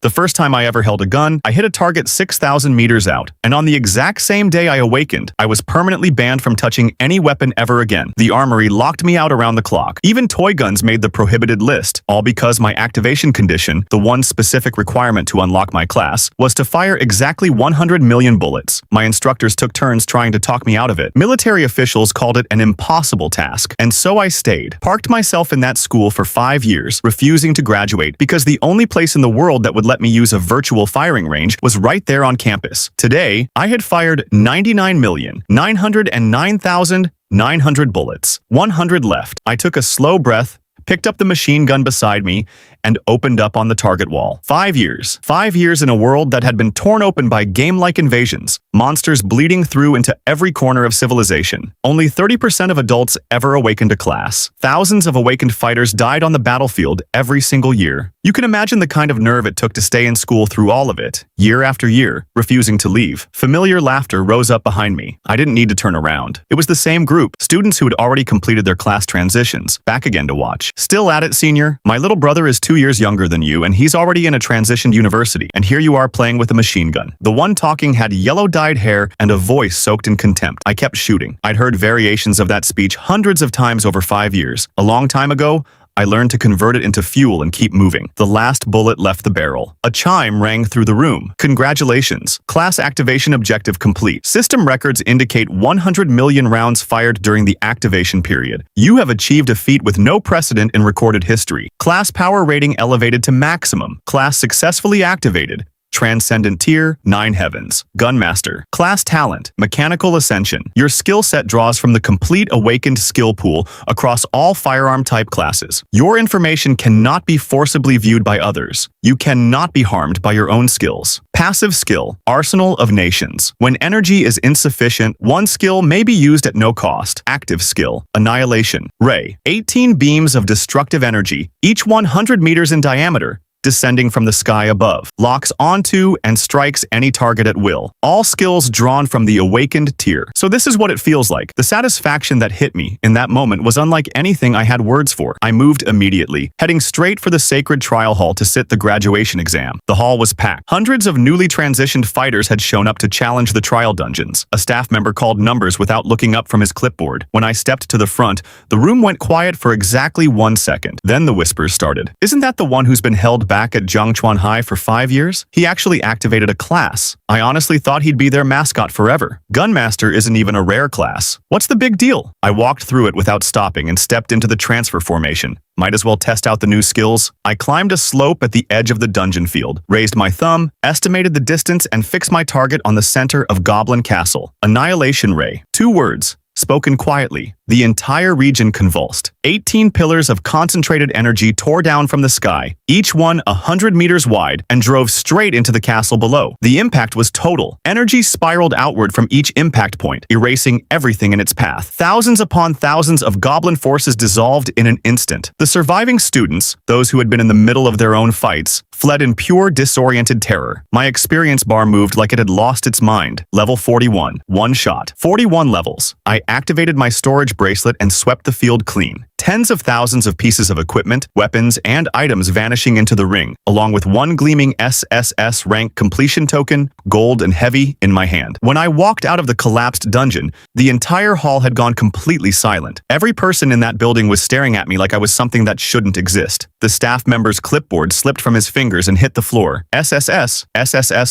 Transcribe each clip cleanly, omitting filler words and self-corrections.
The first time I ever held a gun, I hit a target 6,000 meters out, and on the exact same day I awakened, I was permanently banned from touching any weapon ever again. The armory locked me out around the clock. Even toy guns made the prohibited list, all because my activation condition, the one specific requirement to unlock my class, was to fire exactly 100 million bullets. My instructors took turns trying to talk me out of it. Military officials called it an impossible task, and so I stayed. Parked myself in that school for 5 years, refusing to graduate because the only place in the world that would let me use a virtual firing range was right there on campus. Today, I had fired 99,909,900 bullets. 100 left. I took a slow breath, picked up the machine gun beside me, and opened up on the target wall. 5 years. 5 years in a world that had been torn open by game-like invasions, monsters bleeding through into every corner of civilization. Only 30% of adults ever awakened to class. Thousands of awakened fighters died on the battlefield every single year. You can imagine the kind of nerve it took to stay in school through all of it, year after year, refusing to leave. Familiar laughter rose up behind me. I didn't need to turn around. It was the same group, students who had already completed their class transitions, back again to watch. Still at it, senior? My little brother is 2 years younger than you, and he's already in a transitioned university, and here you are playing with a machine gun. The one talking had yellow-dyed hair and a voice soaked in contempt. I kept shooting. I'd heard variations of that speech hundreds of times over 5 years. A long time ago, I learned to convert it into fuel and keep moving. The last bullet left the barrel. A chime rang through the room. Congratulations. Class activation objective complete. System records indicate 100 million rounds fired during the activation period. You have achieved a feat with no precedent in recorded history. Class power rating elevated to maximum. Class successfully activated. Transcendent Tier, 9 Heavens. Gunmaster. Class Talent, Mechanical Ascension. Your skill set draws from the complete awakened skill pool across all firearm type classes. Your information cannot be forcibly viewed by others. You cannot be harmed by your own skills. Passive skill, Arsenal of Nations. When energy is insufficient, one skill may be used at no cost. Active skill, Annihilation. Ray. 18 beams of destructive energy, each 100 meters in diameter, descending from the sky above, locks onto and strikes any target at will. All skills drawn from the awakened tier. So this is what it feels like. The satisfaction that hit me in that moment was unlike anything I had words for. I moved immediately, heading straight for the sacred trial hall to sit the graduation exam. The hall was packed. Hundreds of newly transitioned fighters had shown up to challenge the trial dungeons. A staff member called numbers without looking up from his clipboard. When I stepped to the front, the room went quiet for exactly 1 second. Then the whispers started. Isn't that the one who's been held back at Zhangchuan High for 5 years? He actually activated a class. I honestly thought he'd be their mascot forever. Gunmaster isn't even a rare class. What's the big deal? I walked through it without stopping and stepped into the transfer formation. Might as well test out the new skills. I climbed a slope at the edge of the dungeon field, raised my thumb, estimated the distance, and fixed my target on the center of Goblin Castle. Annihilation Ray. 2 words. Spoken quietly, the entire region convulsed. 18 pillars of concentrated energy tore down from the sky, each one 100 meters wide, and drove straight into the castle below. The impact was total. Energy spiraled outward from each impact point, erasing everything in its path. Thousands upon thousands of goblin forces dissolved in an instant. The surviving students, those who had been in the middle of their own fights, fled in pure disoriented terror. My experience bar moved like it had lost its mind. Level 41. 1 shot. 41 levels. I activated my storage bracelet and swept the field clean. Tens of thousands of pieces of equipment, weapons, and items vanishing into the ring, along with one gleaming SSS rank completion token, gold and heavy, in my hand. When I walked out of the collapsed dungeon, the entire hall had gone completely silent. Every person in that building was staring at me like I was something that shouldn't exist. The staff member's clipboard slipped from his fingers and hit the floor. SSS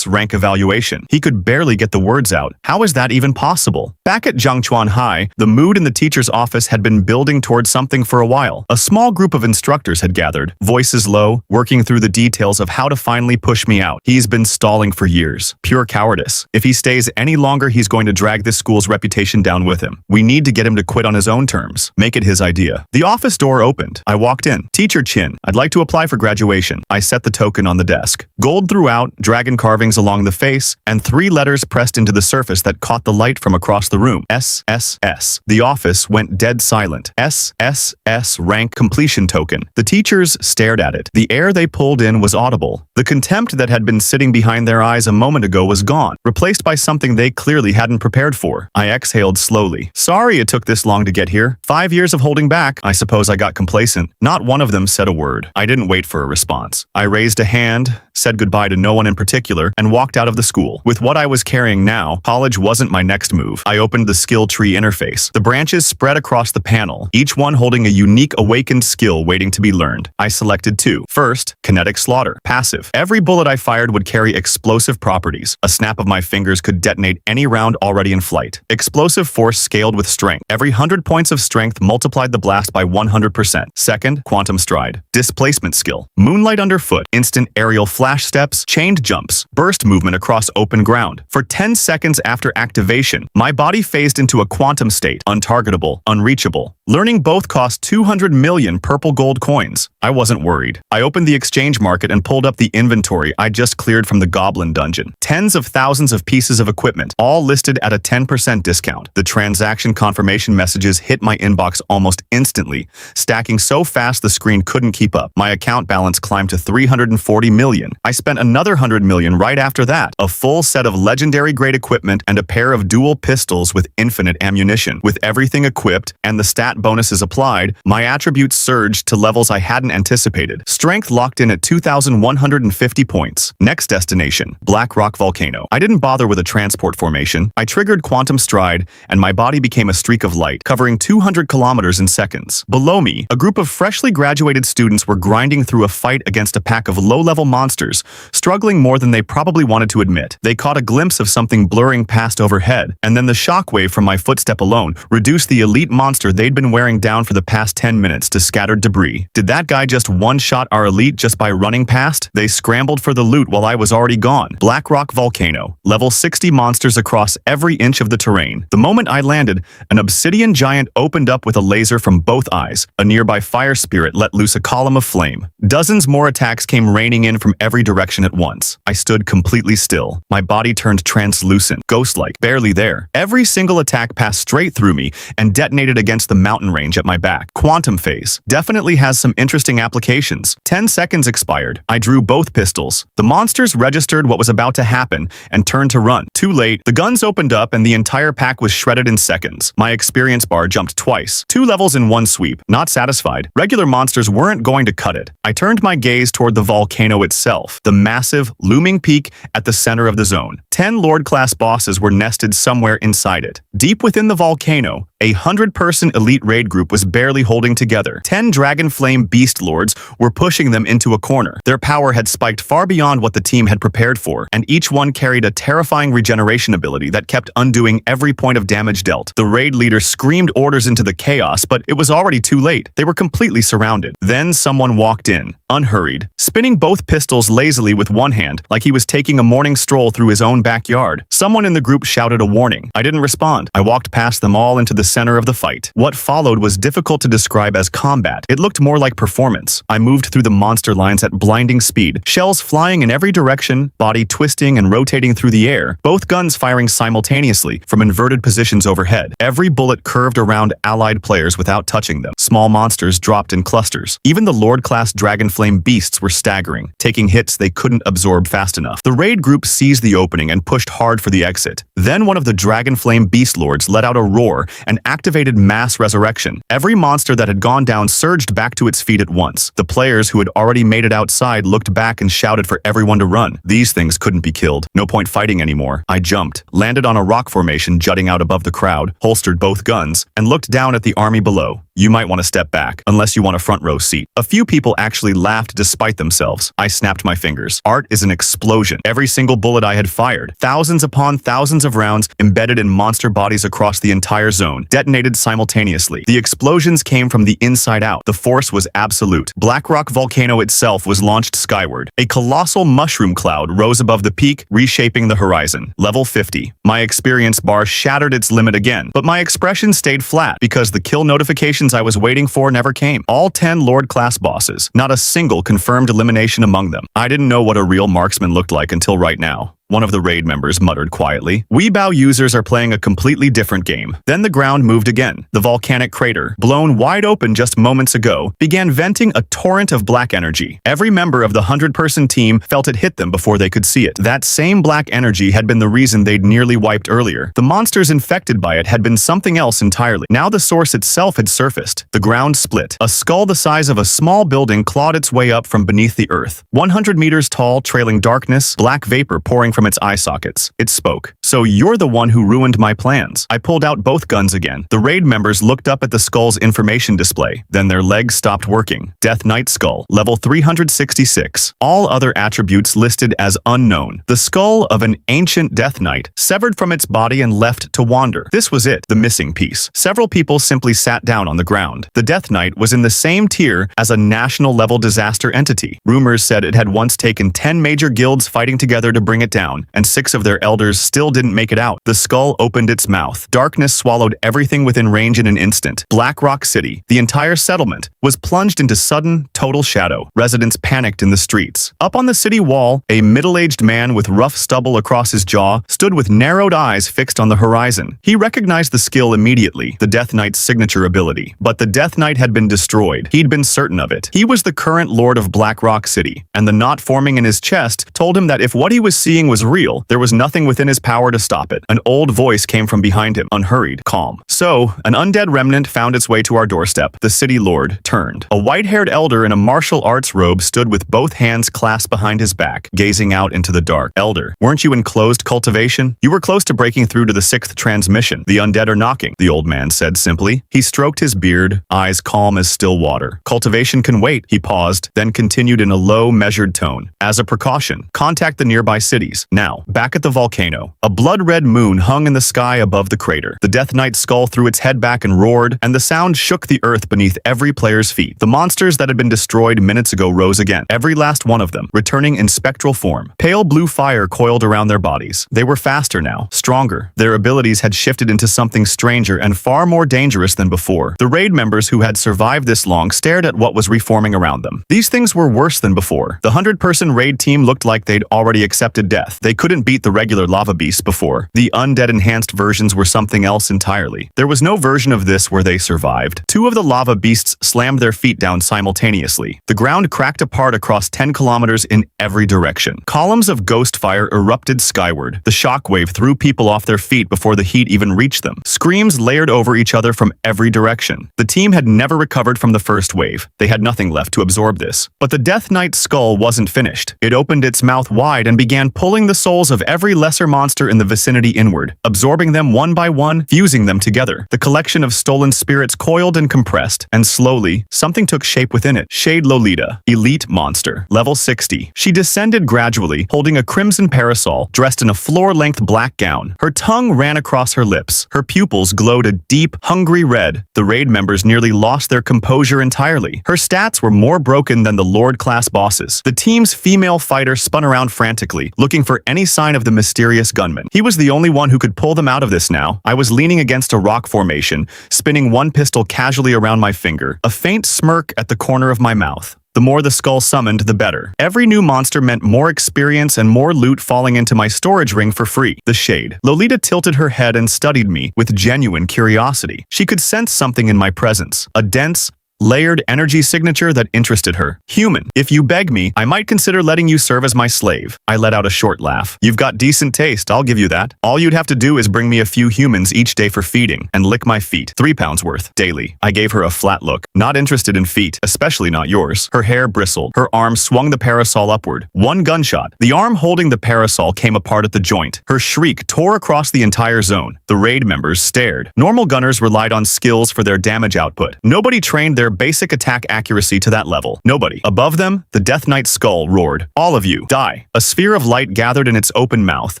rank evaluation. He could barely get the words out. How is that even possible? Back at Zhangchuan High, the mood in the teacher's office had been building towards something for a while. A small group of instructors had gathered, voices low, working through the details of how to finally push me out. He's been stalling for years. Pure cowardice. If he stays any longer, he's going to drag this school's reputation down with him. We need to get him to quit on his own terms. Make it his idea. The office door opened. I walked in. Teacher Chin, I'd like to apply for graduation. I set the token on the desk. Gold throughout, dragon carvings along the face, and 3 letters pressed into the surface that caught the light from across the room. SSS. The office went dead silent. SSS. S rank completion token. The teachers stared at it. The air they pulled in was audible. The contempt that had been sitting behind their eyes a moment ago was gone, replaced by something they clearly hadn't prepared for. I exhaled slowly. Sorry it took this long to get here. 5 years of holding back. I suppose I got complacent. Not one of them said a word. I didn't wait for a response. I raised a hand, said goodbye to no one in particular, and walked out of the school. With what I was carrying now, college wasn't my next move. I opened the skill tree interface. The branches spread across the panel, each one holding a unique awakened skill waiting to be learned. I selected two. First, kinetic slaughter. Passive. Every bullet I fired would carry explosive properties. A snap of my fingers could detonate any round already in flight. Explosive force scaled with strength. Every 100 points of strength multiplied the blast by 100%. Second, quantum stride. Displacement skill. Moonlight underfoot. Instant aerial flash steps. Chained jumps. Burst movement across open ground. For 10 seconds after activation, my body phased into a quantum state. Untargetable. Unreachable. Learning both cost 200 million purple gold coins. I wasn't worried. I opened the exchange market and pulled up the inventory I just cleared from the Goblin dungeon. Tens of thousands of pieces of equipment, all listed at a 10% discount. The transaction confirmation messages hit my inbox almost instantly, stacking so fast the screen couldn't keep up. My account balance climbed to 340 million. I spent another 100 million right after that. A full set of legendary grade equipment and a pair of dual pistols with infinite ammunition. With everything equipped and the stat bonuses applied, my attributes surged to levels I hadn't anticipated. Strength locked in at 2,150 points. Next destination, Rock Volcano. I didn't bother with a transport formation. I triggered quantum stride, and my body became a streak of light, covering 200 kilometers in seconds. Below me, a group of freshly graduated students were grinding through a fight against a pack of low-level monsters, struggling more than they probably wanted to admit. They caught a glimpse of something blurring past overhead, and then the shockwave from my footstep alone reduced the elite monster they'd been wearing down for the past 10 minutes to scattered debris. Did that guy just one-shot our elite just by running past? They scrambled for the loot while I was already gone. Rock Volcano. Level 60 monsters across every inch of the terrain. The moment I landed, an obsidian giant opened up with a laser from both eyes. A nearby fire spirit let loose a column of flame. Dozens more attacks came raining in from every direction at once. I stood completely still. My body turned translucent, ghost-like, barely there. Every single attack passed straight through me and detonated against the mountain range at my back. Quantum phase. Definitely has some interesting applications. 10 seconds expired. I drew both pistols. The monsters registered what was about to happen and turned to run. Too late. The guns opened up and the entire pack was shredded in seconds. My experience bar jumped twice. 2 levels in one sweep. Not satisfied. Regular monsters weren't going to cut it. I turned my gaze toward the volcano itself, the massive, looming peak at the center of the zone. 10 Lord-class bosses were nested somewhere inside it. Deep within the volcano, a 100-person elite raid group was barely holding together. 10 Dragon Flame Beast Lords were pushing them into a corner. Their power had spiked far beyond what the team had prepared for, and each one carried a terrifying regeneration ability that kept undoing every point of damage dealt. The raid leader screamed orders into the chaos, but it was already too late. They were completely surrounded. Then someone walked in, unhurried, spinning both pistols lazily with one hand, like he was taking a morning stroll through his own backyard. Someone in the group shouted a warning. I didn't respond. I walked past them all into the center of the fight. What followed was difficult to describe as combat. It looked more like performance. I moved through the monster lines at blinding speed, shells flying in every direction, body twisting and rotating through the air, both guns firing simultaneously from inverted positions overhead. Every bullet curved around allied players without touching them. Small monsters dropped in clusters. Even the Lord-class Dragonflame beasts were staggering, taking hits they couldn't absorb fast enough. The raid group seized the opening and pushed hard for the exit. Then one of the Dragonflame Beast Lords let out a roar and activated mass resurrection. Every monster that had gone down surged back to its feet at once. The players who had already made it outside looked back and shouted for everyone to run. These things couldn't be killed. No point fighting anymore. I jumped, landed on a rock formation jutting out above the crowd, holstered both guns, and looked down at the army below. You might want to step back, unless you want a front row seat. A few people actually laughed despite themselves. I snapped my fingers. Art is an explosion. Every single bullet I had fired, thousands upon thousands of rounds embedded in monster bodies across the entire zone, detonated simultaneously. The explosions came from the inside out. The force was absolute. Rock Volcano itself was launched skyward. A colossal mushroom cloud rose above the peak, reshaping the horizon. Level 50. My experience bar shattered its limit again, but my expression stayed flat because the kill notifications I was waiting for never came. All 10 Lord-class bosses. Not a single confirmed elimination among them. I didn't know what a real marksman looked like until right now. one of the raid members muttered quietly. We Bow users are playing a completely different game. Then the ground moved again. The volcanic crater, blown wide open just moments ago, began venting a torrent of black energy. Every member of the 100-person team felt it hit them before they could see it. That same black energy had been the reason they'd nearly wiped earlier. The monsters infected by it had been something else entirely. Now the source itself had surfaced. The ground split. A skull the size of a small building clawed its way up from beneath the earth. 100 meters tall, trailing darkness, black vapor pouring from its eye sockets. It spoke. So you're the one who ruined my plans. I pulled out both guns again. The raid members looked up at the skull's information display. Then their legs stopped working. Death Knight Skull, level 366. All other attributes listed as unknown. The skull of an ancient Death Knight, severed from its body and left to wander. This was it, the missing piece. Several people simply sat down on the ground. The Death Knight was in the same tier as a national-level disaster entity. Rumors said it had once taken 10 major guilds fighting together to bring it down, and 6 of their elders still didn't make it out. The skull opened its mouth. Darkness swallowed everything within range in an instant. Black Rock City, the entire settlement, was plunged into sudden, total shadow. Residents panicked in the streets. Up on the city wall, a middle-aged man with rough stubble across his jaw stood with narrowed eyes fixed on the horizon. He recognized the skill immediately, the Death Knight's signature ability. But the Death Knight had been destroyed. He'd been certain of it. He was the current lord of Black Rock City, and the knot forming in his chest told him that if what he was seeing was real, there was nothing within his power to stop it. An old voice came from behind him, unhurried, calm. So, an undead remnant found its way to our doorstep. The city lord turned. A white-haired elder in a martial arts robe stood with both hands clasped behind his back, gazing out into the dark. Elder, weren't you in closed cultivation? You were close to breaking through to the 6th transmission. The undead are knocking, the old man said simply. He stroked his beard, eyes calm as still water. Cultivation can wait, he paused, then continued in a low, measured tone. As a precaution, contact the nearby cities. Now, back at the volcano, a blood-red moon hung in the sky above the crater. The Death Knight skull threw its head back and roared, and the sound shook the earth beneath every player's feet. The monsters that had been destroyed minutes ago rose again, every last one of them, returning in spectral form. Pale blue fire coiled around their bodies. They were faster now, stronger. Their abilities had shifted into something stranger and far more dangerous than before. The raid members who had survived this long stared at what was reforming around them. These things were worse than before. The 100-person raid team looked like they'd already accepted death. They couldn't beat the regular lava beasts before. The undead-enhanced versions were something else entirely. There was no version of this where they survived. 2 of the lava beasts slammed their feet down simultaneously. The ground cracked apart across 10 kilometers in every direction. Columns of ghost fire erupted skyward. The shockwave threw people off their feet before the heat even reached them. Screams layered over each other from every direction. The team had never recovered from the first wave. They had nothing left to absorb this. But the Death Knight's skull wasn't finished. It opened its mouth wide and began pulling the souls of every lesser monster in the vicinity inward, absorbing them one by one, fusing them together. The collection of stolen spirits coiled and compressed, and slowly, something took shape within it. Shade Lolita, elite monster, level 60. She descended gradually, holding a crimson parasol, dressed in a floor-length black gown. Her tongue ran across her lips. Her pupils glowed a deep, hungry red. The raid members nearly lost their composure entirely. Her stats were more broken than the Lord-class bosses. The team's female fighter spun around frantically, looking for any sign of the mysterious gunman. He was the only one who could pull them out of this now. I was leaning against a rock formation, spinning one pistol casually around my finger, a faint smirk at the corner of my mouth. The more the skull summoned, the better. Every new monster meant more experience and more loot falling into my storage ring for free. The Shade. Lolita tilted her head and studied me with genuine curiosity. She could sense something in my presence, a dense, layered energy signature that interested her. Human. If you beg me, I might consider letting you serve as my slave. I let out a short laugh. You've got decent taste, I'll give you that. All you'd have to do is bring me a few humans each day for feeding, and lick my feet. 3 pounds worth, daily. I gave her a flat look. Not interested in feet, especially not yours. Her hair bristled. Her arm swung the parasol upward. One gunshot. The arm holding the parasol came apart at the joint. Her shriek tore across the entire zone. The raid members stared. Normal gunners relied on skills for their damage output. Nobody trained their basic attack accuracy to that level. Nobody. Above them, the Death Knight's skull roared. All of you, die. A sphere of light gathered in its open mouth,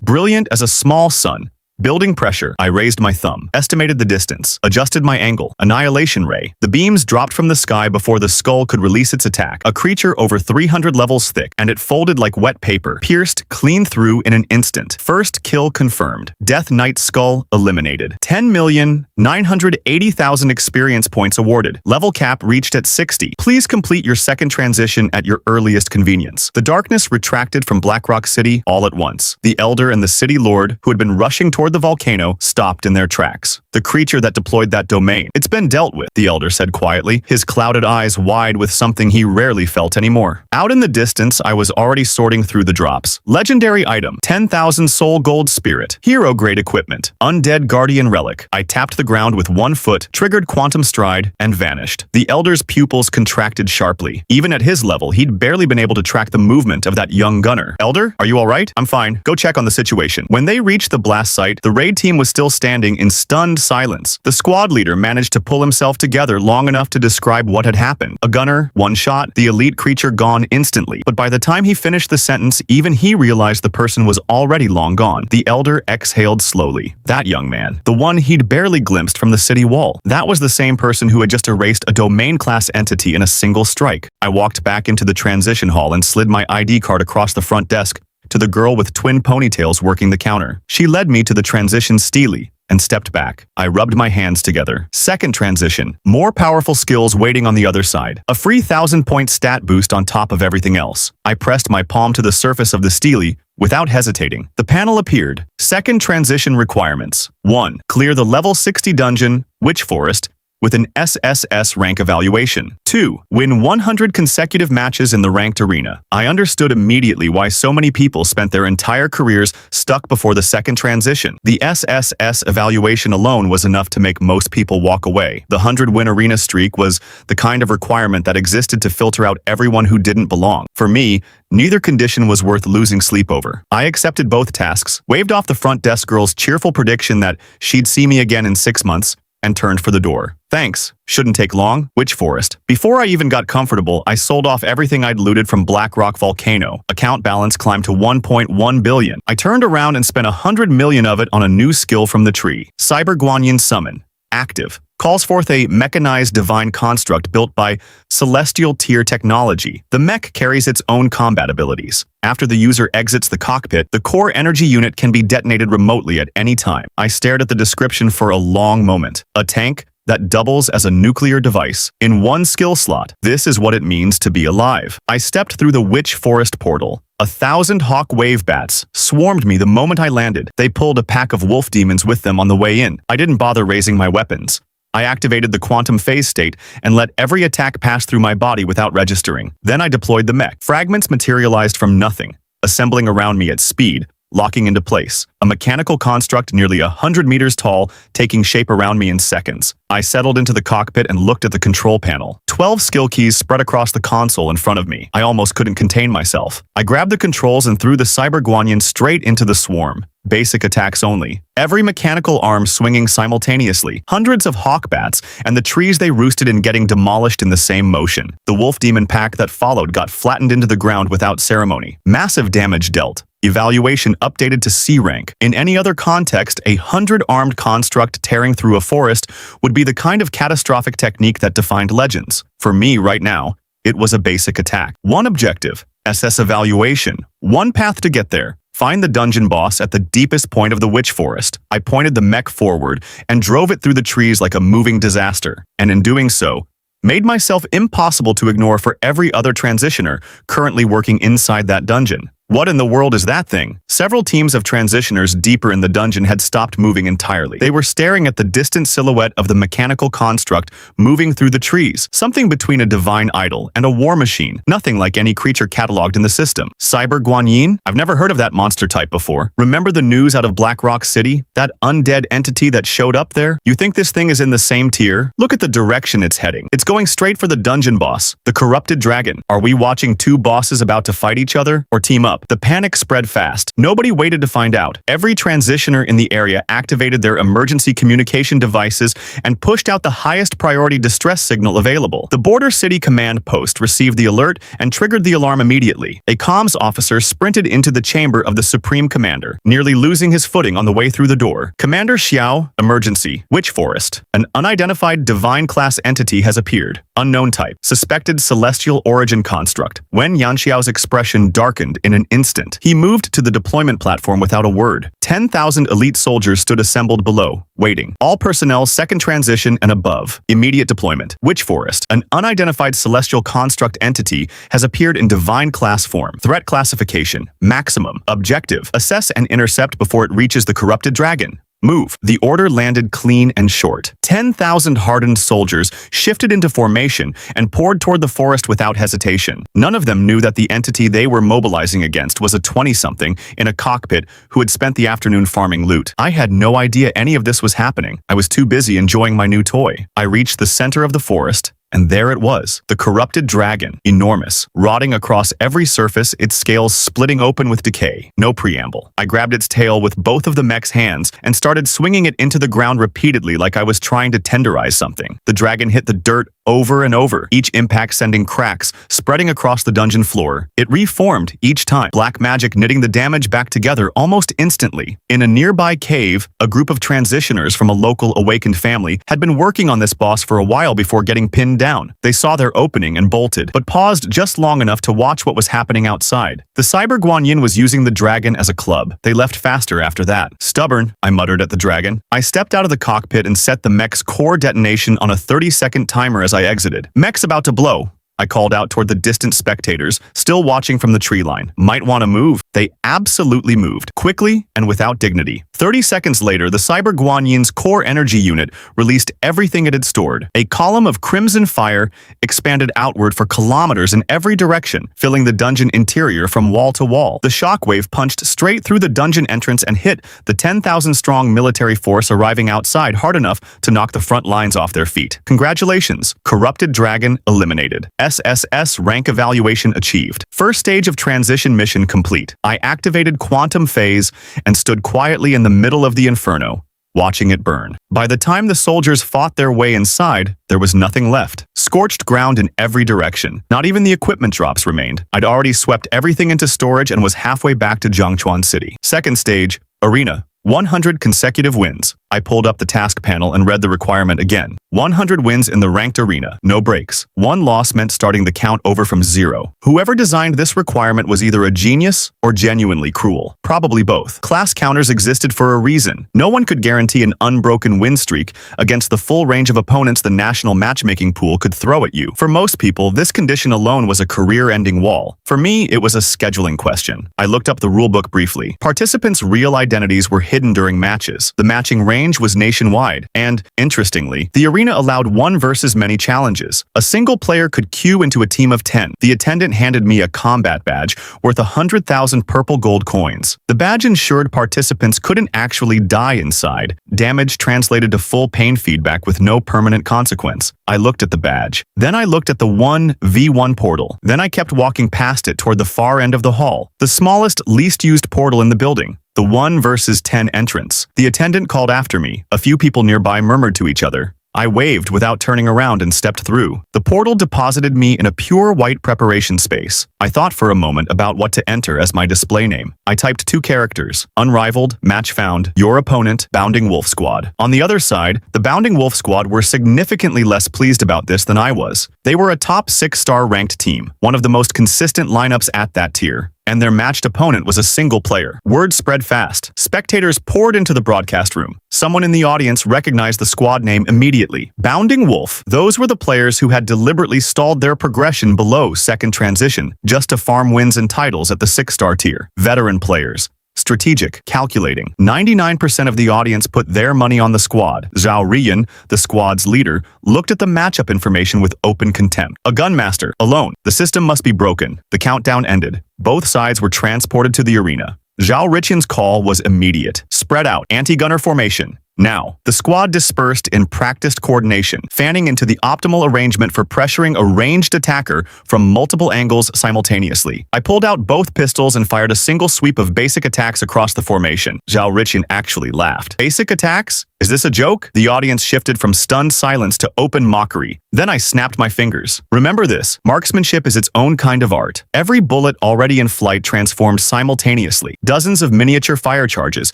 brilliant as a small sun. Building pressure. I raised my thumb, estimated the distance, adjusted my angle. Annihilation ray. The beams dropped from the sky before the skull could release its attack. A creature over 300 levels thick, and it folded like wet paper, pierced clean through in an instant. First kill confirmed. Death Knight skull eliminated. 10,980,000 experience points awarded. Level cap reached at 60. Please complete your second transition at your earliest convenience. The darkness retracted from Blackrock City all at once. The Elder and the City Lord, who had been rushing toward the volcano, stopped in their tracks. The creature that deployed that domain. It's been dealt with, the Elder said quietly, his clouded eyes wide with something he rarely felt anymore. Out in the distance, I was already sorting through the drops. Legendary item, 10,000 soul gold spirit, hero-grade equipment, undead guardian relic. I tapped the ground with one foot, triggered quantum stride, and vanished. The Elder's pupils contracted sharply. Even at his level, he'd barely been able to track the movement of that young gunner. Elder, are you all right? I'm fine. Go check on the situation. When they reached the blast site, the raid team was still standing in stunned silence. The squad leader managed to pull himself together long enough to describe what had happened. A gunner, one shot, the elite creature gone instantly. But by the time he finished the sentence, even he realized the person was already long gone. The Elder exhaled slowly. That young man, the one he'd barely glimpsed from the city wall, that was the same person who had just erased a domain-class entity in a single strike. I walked back into the transition hall and slid my ID card across the front desk to the girl with twin ponytails working the counter. She led me to the transition steely and stepped back. I rubbed my hands together. Second transition. More powerful skills waiting on the other side. A free 1,000-point stat boost on top of everything else. I pressed my palm to the surface of the steely without hesitating. The panel appeared. Second transition requirements. 1. Clear the level 60 dungeon, Witch Forest, with an SSS rank evaluation. 2. Win 100 consecutive matches in the ranked arena. I understood immediately why so many people spent their entire careers stuck before the second transition. The SSS evaluation alone was enough to make most people walk away. The 100-win arena streak was the kind of requirement that existed to filter out everyone who didn't belong. For me, neither condition was worth losing sleep over. I accepted both tasks, waved off the front desk girl's cheerful prediction that she'd see me again in 6 months, and turned for the door. Thanks. Shouldn't take long. Witch Forest. Before I even got comfortable, I sold off everything I'd looted from Rock Volcano. Account balance climbed to 1.1 billion. I turned around and spent 100 million of it on a new skill from the tree. Cyber Guanyin Summon. Active. Calls forth a mechanized divine construct built by celestial tier technology. The mech carries its own combat abilities. After the user exits the cockpit, the core energy unit can be detonated remotely at any time. I stared at the description for a long moment. A tank that doubles as a nuclear device in one skill slot. This is what it means to be alive. I stepped through the Witch Forest portal. 1,000 hawk wave bats swarmed me the moment I landed. They pulled a pack of wolf demons with them on the way in. I didn't bother raising my weapons. I activated the quantum phase state and let every attack pass through my body without registering. Then I deployed the mech. Fragments materialized from nothing, assembling around me at speed, locking into place. A mechanical construct nearly 100 meters tall, taking shape around me in seconds. I settled into the cockpit and looked at the control panel. 12 skill keys spread across the console in front of me. I almost couldn't contain myself. I grabbed the controls and threw the Cyber Guanyin straight into the swarm. Basic attacks only. Every mechanical arm swinging simultaneously. Hundreds of hawk bats, and the trees they roosted in getting demolished in the same motion. The wolf demon pack that followed got flattened into the ground without ceremony. Massive damage dealt. Evaluation updated to C rank. In any other context, a 100-armed construct tearing through a forest would be the kind of catastrophic technique that defined legends. For me, right now, it was a basic attack. One objective, SS evaluation. One path to get there. Find the dungeon boss at the deepest point of the Witch Forest. I pointed the mech forward and drove it through the trees like a moving disaster, and in doing so, made myself impossible to ignore for every other transitioner currently working inside that dungeon. What in the world is that thing? Several teams of transitioners deeper in the dungeon had stopped moving entirely. They were staring at the distant silhouette of the mechanical construct moving through the trees, something between a divine idol and a war machine, nothing like any creature cataloged in the system. Cyber Guanyin? I've never heard of that monster type before. Remember the news out of Blackrock City? That undead entity that showed up there? You think this thing is in the same tier? Look at the direction it's heading. It's going straight for the dungeon boss, the corrupted dragon. Are we watching two bosses about to fight each other or team up? up. The panic spread fast. Nobody waited to find out. Every transitioner in the area activated their emergency communication devices and pushed out the highest priority distress signal available. The Border City Command Post received the alert and triggered the alarm immediately. A comms officer sprinted into the chamber of the Supreme Commander, nearly losing his footing on the way through the door. Commander Xiao, emergency. Witch Forest. An unidentified divine-class entity has appeared. Unknown type. Suspected celestial origin construct. When Yanxiao's expression darkened in an instant, he moved to the deployment platform without a word. 10,000 elite soldiers stood assembled below, waiting. All personnel second transition and above. Immediate deployment. Witch Forest. An unidentified celestial construct entity has appeared in divine class form. Threat classification. Maximum. Objective. Assess and intercept before it reaches the corrupted dragon. Move. The order landed clean and short. 10,000 hardened soldiers shifted into formation and poured toward the forest without hesitation. None of them knew that the entity they were mobilizing against was a 20-something in a cockpit who had spent the afternoon farming loot. I had no idea any of this was happening. I was too busy enjoying my new toy. I reached the center of the forest, and there it was, the corrupted dragon, enormous, rotting across every surface, its scales splitting open with decay. No preamble. I grabbed its tail with both of the mech's hands and started swinging it into the ground repeatedly like I was trying to tenderize something. The dragon hit the dirt over and over, each impact sending cracks spreading across the dungeon floor. It reformed each time, black magic knitting the damage back together almost instantly. In a nearby cave, a group of transitioners from a local awakened family had been working on this boss for a while before getting pinned down. They saw their opening and bolted, but paused just long enough to watch what was happening outside. The Cyber Guanyin was using the dragon as a club. They left faster after that. Stubborn, I muttered at the dragon. I stepped out of the cockpit and set the mech's core detonation on a 30-second timer as I exited. Mech's about to blow. I called out toward the distant spectators, still watching from the tree line. Might want to move. They absolutely moved, quickly and without dignity. 30 seconds later, the Cyber Guanyin's core energy unit released everything it had stored. A column of crimson fire expanded outward for kilometers in every direction, filling the dungeon interior from wall to wall. The shockwave punched straight through the dungeon entrance and hit the 10,000-strong military force arriving outside hard enough to knock the front lines off their feet. Congratulations. Corrupted Dragon eliminated. SSS rank evaluation achieved. First stage of transition mission complete. I activated Quantum Phase and stood quietly in the middle of the inferno, watching it burn. By the time the soldiers fought their way inside, there was nothing left. Scorched ground in every direction. Not even the equipment drops remained. I'd already swept everything into storage and was halfway back to Jiangchuan City. Second stage, Arena. 100 consecutive wins. I pulled up the task panel and read the requirement again. 100 wins in the ranked arena, no breaks. One loss meant starting the count over from 0. Whoever designed this requirement was either a genius or genuinely cruel. Probably both. Class counters existed for a reason. No one could guarantee an unbroken win streak against the full range of opponents the national matchmaking pool could throw at you. For most people, this condition alone was a career-ending wall. For me, it was a scheduling question. I looked up the rulebook briefly. Participants' real identities were hidden during matches. The matching range was nationwide, and, interestingly, the arena allowed one versus many challenges. A single player could queue into a team of 10. The attendant handed me a combat badge worth 100,000 purple gold coins. The badge ensured participants couldn't actually die inside. Damage translated to full pain feedback with no permanent consequence. I looked at the badge. Then I looked at the 1v1 portal. Then I kept walking past it toward the far end of the hall, the smallest, least used portal in the building. The 1 versus 10 entrance. The attendant called after me. A few people nearby murmured to each other. I waved without turning around and stepped through. The portal deposited me in a pure white preparation space. I thought for a moment about what to enter as my display name. I typed 2 characters. Unrivaled, match found, your opponent, Bounding Wolf Squad. On the other side, the Bounding Wolf Squad were significantly less pleased about this than I was. They were a top 6-star ranked team, one of the most consistent lineups at that tier. And their matched opponent was a single player. Word spread fast. Spectators poured into the broadcast room. Someone in the audience recognized the squad name immediately. Bounding Wolf. Those were the players who had deliberately stalled their progression below second transition, just to farm wins and titles at the 6-star tier. Veteran players. Strategic, calculating. 99% of the audience put their money on the squad. Zhao Riyan, the squad's leader, looked at the matchup information with open contempt. A gunmaster, alone. The system must be broken. The countdown ended. Both sides were transported to the arena. Zhao Riyan's call was immediate. Spread out, anti-gunner formation. Now, the squad dispersed in practiced coordination, fanning into the optimal arrangement for pressuring a ranged attacker from multiple angles simultaneously. I pulled out both pistols and fired a single sweep of basic attacks across the formation. Zhao Riqian actually laughed. Basic attacks? Is this a joke? The audience shifted from stunned silence to open mockery. Then I snapped my fingers. Remember this, marksmanship is its own kind of art. Every bullet already in flight transformed simultaneously. Dozens of miniature fire charges,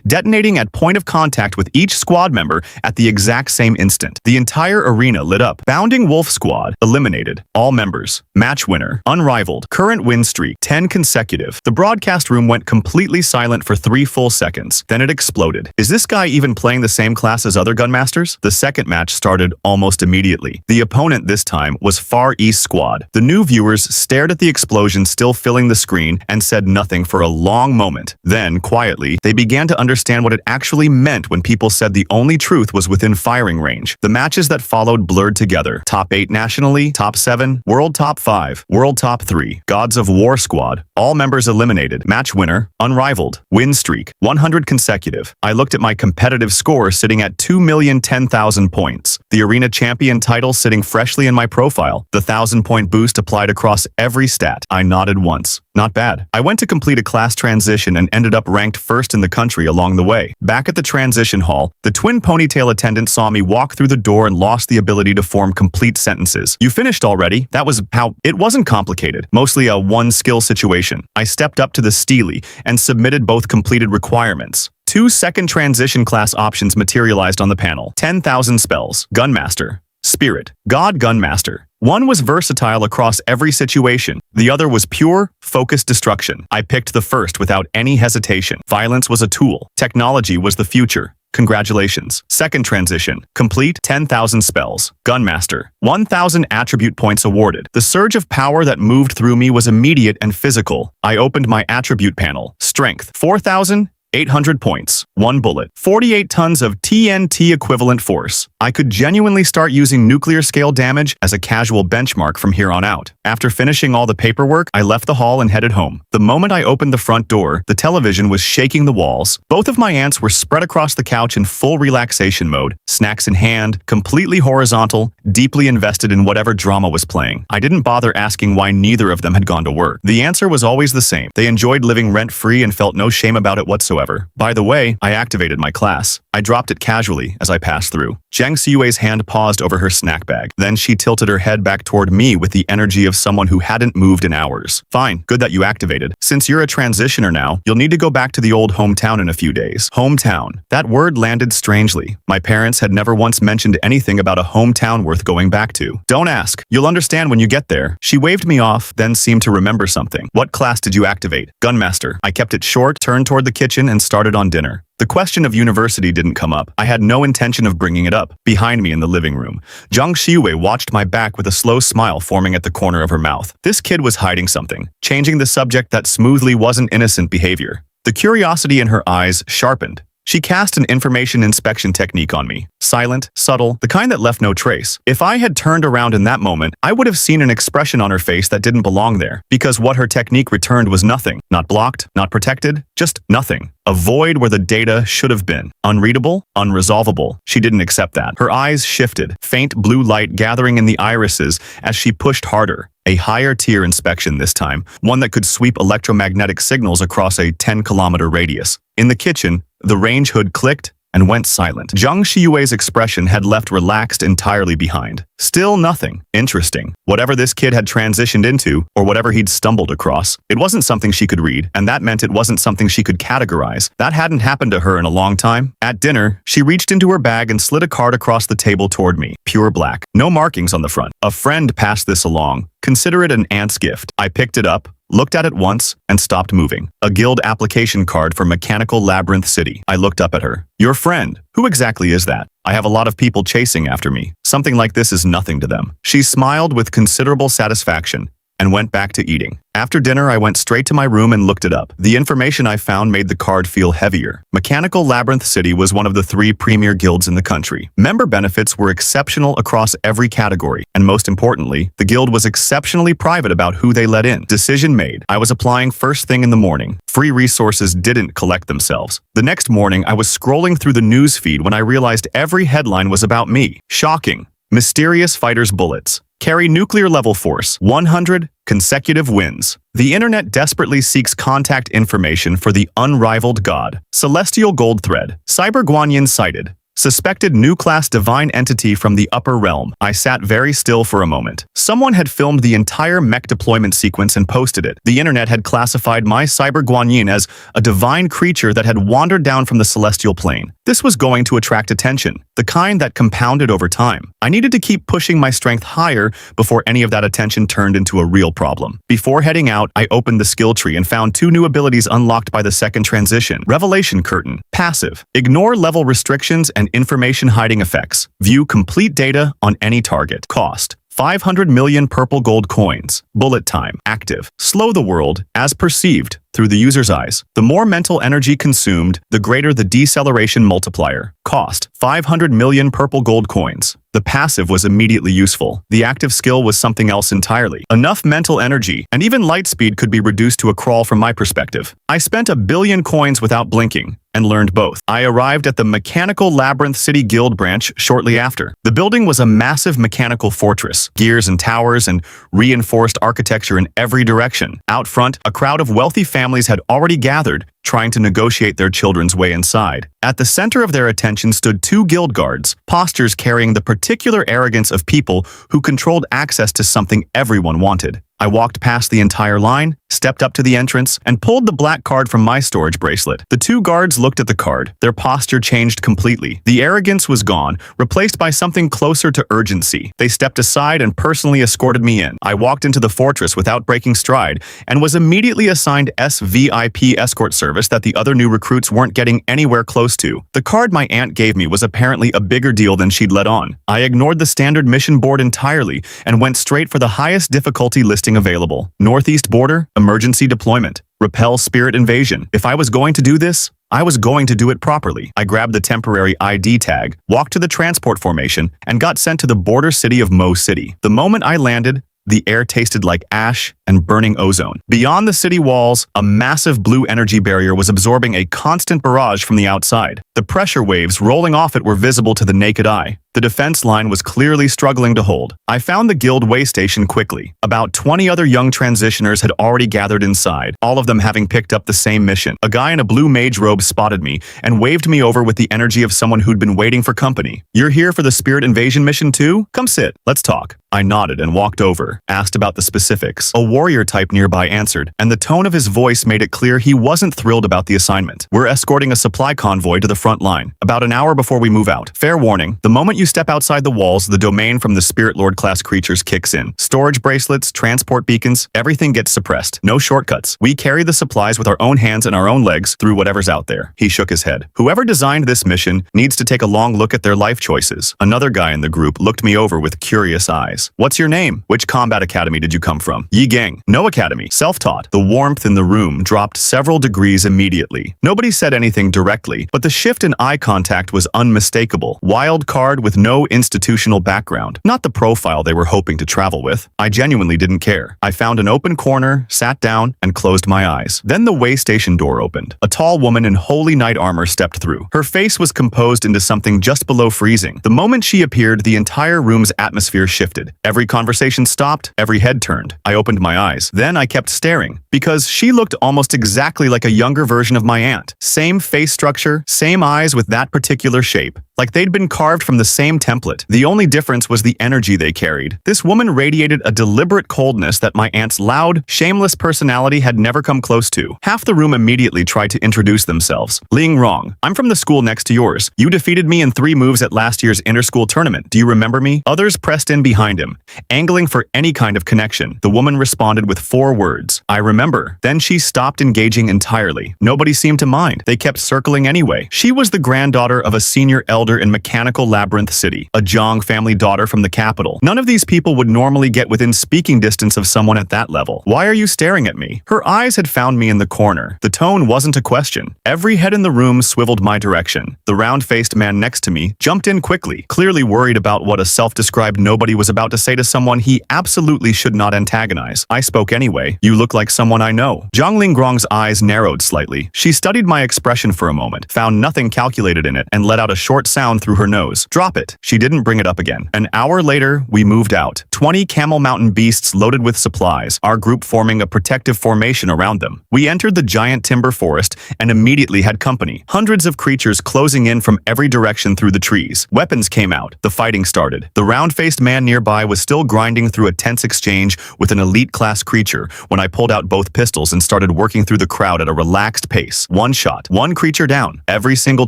detonating at point of contact with each squad member at the exact same instant. The entire arena lit up. Bounding Wolf Squad, eliminated. All members. Match winner, unrivaled. Current win streak, 10 consecutive. The broadcast room went completely silent for 3 full seconds. Then it exploded. Is this guy even playing the same class as other Gunmasters? The second match started almost immediately. The opponent this time was Far East Squad. The new viewers stared at the explosion still filling the screen and said nothing for a long moment. Then, quietly, they began to understand what it actually meant when people said the only truth was within firing range. The matches that followed blurred together. Top 8 nationally, top 7, world top 5, world top 3, Gods of War Squad, all members eliminated, match winner, unrivaled, win streak, 100 consecutive. I looked at my competitive score sitting at 2,010,000 points. The arena champion title sitting freshly in my profile. The 1,000-point boost applied across every stat. I nodded once. Not bad. I went to complete a class transition and ended up ranked first in the country along the way. Back at the transition hall, the twin ponytail attendant saw me walk through the door and lost the ability to form complete sentences. You finished already? That was how... It wasn't complicated. Mostly a one-skill situation. I stepped up to the Steely and submitted both completed requirements. 2 second transition class options materialized on the panel. 10,000 spells. Gunmaster. Spirit. God Gunmaster. One was versatile across every situation. The other was pure, focused destruction. I picked the first without any hesitation. Violence was a tool. Technology was the future. Congratulations. Second transition. Complete 10,000 spells. Gunmaster. 1,000 attribute points awarded. The surge of power that moved through me was immediate and physical. I opened my attribute panel. Strength. 4,800 points. 1 bullet. 48 tons of TNT equivalent force. I could genuinely start using nuclear scale damage as a casual benchmark from here on out. After finishing all the paperwork, I left the hall and headed home. The moment I opened the front door, the television was shaking the walls. Both of my aunts were spread across the couch in full relaxation mode, snacks in hand, completely horizontal, deeply invested in whatever drama was playing. I didn't bother asking why neither of them had gone to work. The answer was always the same. They enjoyed living rent-free and felt no shame about it whatsoever. By the way, I activated my class. I dropped it casually as I passed through. Zhang Xiui's hand paused over her snack bag. Then she tilted her head back toward me with the energy of someone who hadn't moved in hours. Fine, good that you activated. Since you're a transitioner now, you'll need to go back to the old hometown in a few days. Hometown. That word landed strangely. My parents had never once mentioned anything about a hometown worth going back to. Don't ask. You'll understand when you get there. She waved me off, then seemed to remember something. What class did you activate? Gunmaster. I kept it short, turned toward the kitchen, and started on dinner. The question of university didn't come up. I had no intention of bringing it up. Behind me in the living room, Zhang Xiui watched my back with a slow smile forming at the corner of her mouth. This kid was hiding something, changing the subject that smoothly wasn't innocent behavior. The curiosity in her eyes sharpened. She cast an information inspection technique on me. Silent, subtle, the kind that left no trace. If I had turned around in that moment, I would have seen an expression on her face that didn't belong there, because what her technique returned was nothing. Not blocked, not protected, just nothing. A void where the data should have been. Unreadable, unresolvable. She didn't accept that. Her eyes shifted, faint blue light gathering in the irises as she pushed harder. A higher tier inspection this time, one that could sweep electromagnetic signals across a 10-kilometer radius. In the kitchen, the range hood clicked and went silent. Zhang Xiui's expression had left relaxed entirely behind. Still nothing. Interesting. Whatever this kid had transitioned into, or whatever he'd stumbled across, it wasn't something she could read, and that meant it wasn't something she could categorize. That hadn't happened to her in a long time. At dinner, she reached into her bag and slid a card across the table toward me. Pure black. No markings on the front. A friend passed this along. Consider it an aunt's gift. I picked it up, looked at it once, and stopped moving. A guild application card for Mechanical Labyrinth City. I looked up at her. Your friend. Who exactly is that? I have a lot of people chasing after me. Something like this is nothing to them. She smiled with considerable satisfaction. and went back to eating. After dinner, I went straight to my room and looked it up. The information I found made the card feel heavier. Mechanical Labyrinth City was one of the 3 premier guilds in the country. Member benefits were exceptional across every category, and most importantly, the guild was exceptionally private about who they let in. Decision made. I was applying first thing in the morning. Free resources didn't collect themselves. The next morning, I was scrolling through the news feed when I realized every headline was about me. Shocking. Mysterious fighters bullets. Carry nuclear level force. 100 consecutive wins. The internet desperately seeks contact information for the unrivaled god. Celestial gold thread. Cyber Guanyin sighted. Suspected new class divine entity from the upper realm. I sat very still for a moment. Someone had filmed the entire mech deployment sequence and posted it. The internet had classified my Cyber Guanyin as a divine creature that had wandered down from the celestial plane. This was going to attract attention, the kind that compounded over time. I needed to keep pushing my strength higher before any of that attention turned into a real problem. Before heading out, I opened the skill tree and found 2 new abilities unlocked by the second transition. Revelation Curtain. Passive. Ignore level restrictions and information hiding effects. View complete data on any target. Cost. 500 million purple gold coins. Bullet time. Active. Slow the world, as perceived, through the user's eyes. The more mental energy consumed, the greater the deceleration multiplier. Cost. 500 million purple gold coins. The passive was immediately useful. The active skill was something else entirely. Enough mental energy, and even light speed could be reduced to a crawl from my perspective. I spent 1 billion coins without blinking, and learned both. I arrived at the Mechanical Labyrinth City Guild branch shortly after. The building was a massive mechanical fortress, gears and towers and reinforced architecture in every direction. Out front, a crowd of wealthy families had already gathered, trying to negotiate their children's way inside. At the center of their attention stood 2 guild guards, postures carrying the particular arrogance of people who controlled access to something everyone wanted. I walked past the entire line, stepped up to the entrance, and pulled the black card from my storage bracelet. The 2 guards looked at the card. Their posture changed completely. The arrogance was gone, replaced by something closer to urgency. They stepped aside and personally escorted me in. I walked into the fortress without breaking stride, and was immediately assigned SVIP escort service that the other new recruits weren't getting anywhere close to. The card my aunt gave me was apparently a bigger deal than she'd let on. I ignored the standard mission board entirely, and went straight for the highest difficulty listing available. Northeast border, emergency deployment. Repel spirit invasion. If I was going to do this, I was going to do it properly. I grabbed the temporary ID tag, walked to the transport formation, and got sent to the border city of Mo City. The moment I landed, the air tasted like ash and burning ozone. Beyond the city walls, a massive blue energy barrier was absorbing a constant barrage from the outside. The pressure waves rolling off it were visible to the naked eye. The defense line was clearly struggling to hold. I found the guild way station quickly. About 20 other young transitioners had already gathered inside, all of them having picked up the same mission. A guy in a blue mage robe spotted me and waved me over with the energy of someone who'd been waiting for company. "You're here for the spirit invasion mission too? Come sit. Let's talk." I nodded and walked over, asked about the specifics. A warrior type nearby answered, and the tone of his voice made it clear he wasn't thrilled about the assignment. "We're escorting a supply convoy to the front line, about an hour before we move out. Fair warning, the moment you step outside the walls, the domain from the Spirit Lord class creatures kicks in. Storage bracelets, transport beacons, everything gets suppressed. No shortcuts. We carry the supplies with our own hands and our own legs through whatever's out there." He shook his head. "Whoever designed this mission needs to take a long look at their life choices." Another guy in the group looked me over with curious eyes. "What's your name? Which combat academy did you come from?" "Yi Gang." "No academy. Self-taught." The warmth in the room dropped several degrees immediately. Nobody said anything directly, but the shift in eye contact was unmistakable. Wild card with no institutional background. Not the profile they were hoping to travel with. I genuinely didn't care. I found an open corner, sat down, and closed my eyes. Then the way station door opened. A tall woman in holy knight armor stepped through. Her face was composed into something just below freezing. The moment she appeared, the entire room's atmosphere shifted. Every conversation stopped, every head turned. I opened my eyes. Then I kept staring, because she looked almost exactly like a younger version of my aunt. Same face structure, same eyes with that particular shape. Like they'd been carved from the same template. The only difference was the energy they carried. This woman radiated a deliberate coldness that my aunt's loud, shameless personality had never come close to. Half the room immediately tried to introduce themselves. "Ling Rong. I'm from the school next to yours. You defeated me in 3 moves at last year's inter-school tournament. Do you remember me?" Others pressed in behind him, angling for any kind of connection. The woman responded with 4 words. "I remember." Then she stopped engaging entirely. Nobody seemed to mind. They kept circling anyway. She was the granddaughter of a senior elder welder in Mechanical Labyrinth City, a Zhang family daughter from the capital. None of these people would normally get within speaking distance of someone at that level. Why are you staring at me? Her eyes had found me in the corner. The tone wasn't a question. Every head in the room swiveled my direction. The round-faced man next to me jumped in quickly, clearly worried about what a self-described nobody was about to say to someone he absolutely should not antagonize. I spoke anyway. You look like someone I know. Zhang Lingrong's eyes narrowed slightly. She studied my expression for a moment, found nothing calculated in it, and let out a short sound through her nose. Drop it. She didn't bring it up again. An hour later, we moved out. 20 Camel Mountain beasts loaded with supplies, our group forming a protective formation around them. We entered the giant timber forest and immediately had company. Hundreds of creatures closing in from every direction through the trees. Weapons came out. The fighting started. The round-faced man nearby was still grinding through a tense exchange with an elite-class creature when I pulled out both pistols and started working through the crowd at a relaxed pace. One shot, one creature down. Every single